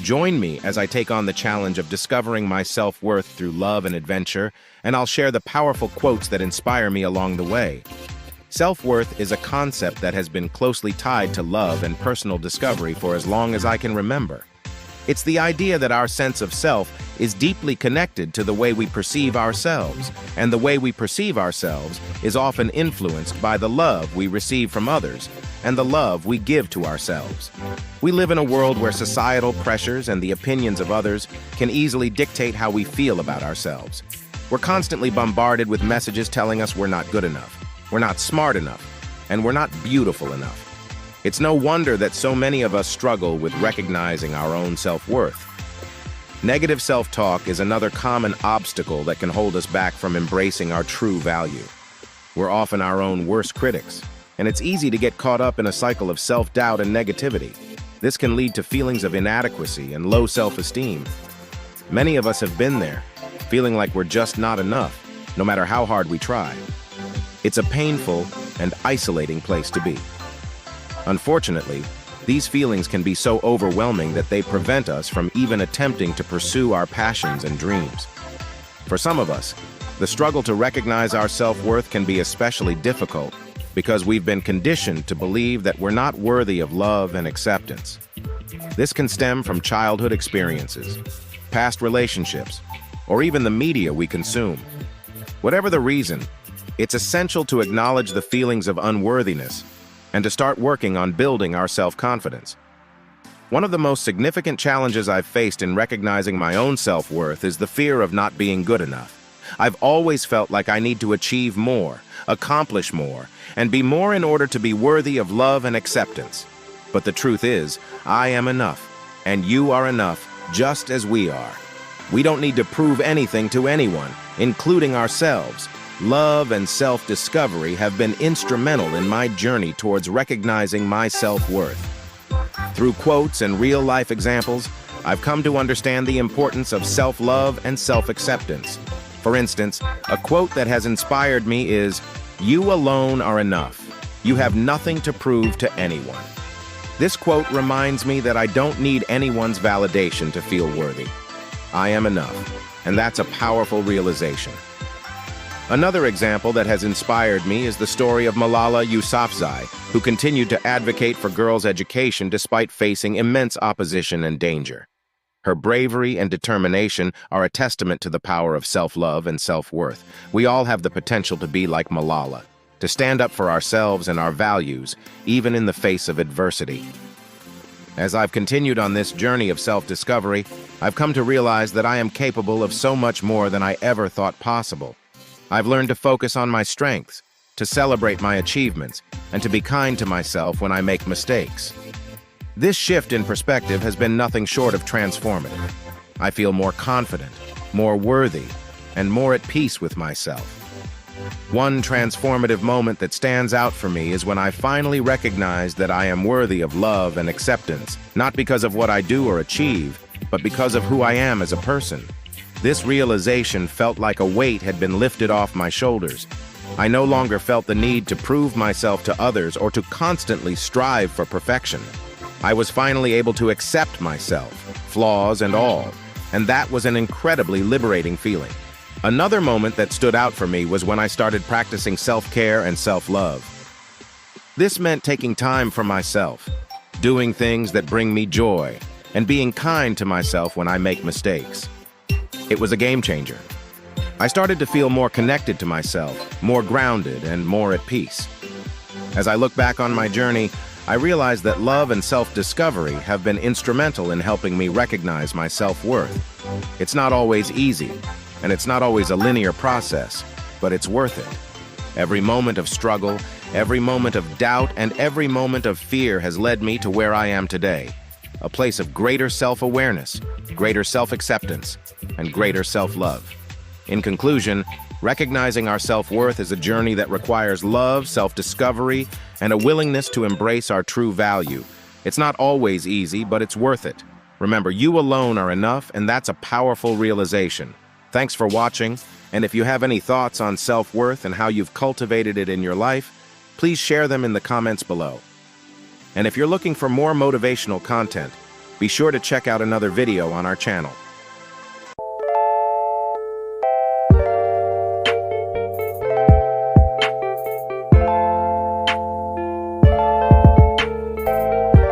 Join me as I take on the challenge of discovering my self-worth through love and adventure, and I'll share the powerful quotes that inspire me along the way. Self-worth is a concept that has been closely tied to love and personal discovery for as long as I can remember. It's the idea that our sense of self is deeply connected to the way we perceive ourselves, and the way we perceive ourselves is often influenced by the love we receive from others and the love we give to ourselves. We live in a world where societal pressures and the opinions of others can easily dictate how we feel about ourselves. We're constantly bombarded with messages telling us we're not good enough, we're not smart enough, and we're not beautiful enough. It's no wonder that so many of us struggle with recognizing our own self-worth. Negative self-talk is another common obstacle that can hold us back from embracing our true value. We're often our own worst critics, and it's easy to get caught up in a cycle of self-doubt and negativity. This can lead to feelings of inadequacy and low self-esteem. Many of us have been there, feeling like we're just not enough, no matter how hard we try. It's a painful and isolating place to be. Unfortunately, these feelings can be so overwhelming that they prevent us from even attempting to pursue our passions and dreams. For some of us, the struggle to recognize our self-worth can be especially difficult because we've been conditioned to believe that we're not worthy of love and acceptance. This can stem from childhood experiences, past relationships, or even the media we consume. Whatever the reason, it's essential to acknowledge the feelings of unworthiness and to start working on building our self-confidence. One of the most significant challenges I've faced in recognizing my own self-worth is the fear of not being good enough. I've always felt like I need to achieve more, accomplish more, and be more in order to be worthy of love and acceptance. But the truth is, I am enough, and you are enough just as we are. We don't need to prove anything to anyone, including ourselves. Love and self-discovery have been instrumental in my journey towards recognizing my self-worth. Through quotes and real-life examples, I've come to understand the importance of self-love and self-acceptance. For instance, a quote that has inspired me is, "You alone are enough. You have nothing to prove to anyone." This quote reminds me that I don't need anyone's validation to feel worthy. I am enough, and that's a powerful realization. Another example that has inspired me is the story of Malala Yousafzai, who continued to advocate for girls' education despite facing immense opposition and danger. Her bravery and determination are a testament to the power of self-love and self-worth. We all have the potential to be like Malala, to stand up for ourselves and our values, even in the face of adversity. As I've continued on this journey of self-discovery, I've come to realize that I am capable of so much more than I ever thought possible. I've learned to focus on my strengths, to celebrate my achievements, and to be kind to myself when I make mistakes. This shift in perspective has been nothing short of transformative. I feel more confident, more worthy, and more at peace with myself. One transformative moment that stands out for me is when I finally recognized that I am worthy of love and acceptance, not because of what I do or achieve, but because of who I am as a person. This realization felt like a weight had been lifted off my shoulders. I no longer felt the need to prove myself to others or to constantly strive for perfection. I was finally able to accept myself, flaws and all, and that was an incredibly liberating feeling. Another moment that stood out for me was when I started practicing self-care and self-love. This meant taking time for myself, doing things that bring me joy, and being kind to myself when I make mistakes. It was a game changer. I started to feel more connected to myself, more grounded, and more at peace. As I look back on my journey, I realized that love and self-discovery have been instrumental in helping me recognize my self-worth. It's not always easy, and it's not always a linear process, but it's worth it. Every moment of struggle, every moment of doubt, and every moment of fear has led me to where I am today. A place of greater self-awareness, greater self-acceptance, and greater self-love. In conclusion, recognizing our self-worth is a journey that requires love, self-discovery, and a willingness to embrace our true value. It's not always easy, but it's worth it. Remember, you alone are enough, and that's a powerful realization. Thanks for watching, and if you have any thoughts on self-worth and how you've cultivated it in your life, please share them in the comments below. And if you're looking for more motivational content, Be sure to check out another video on our channel.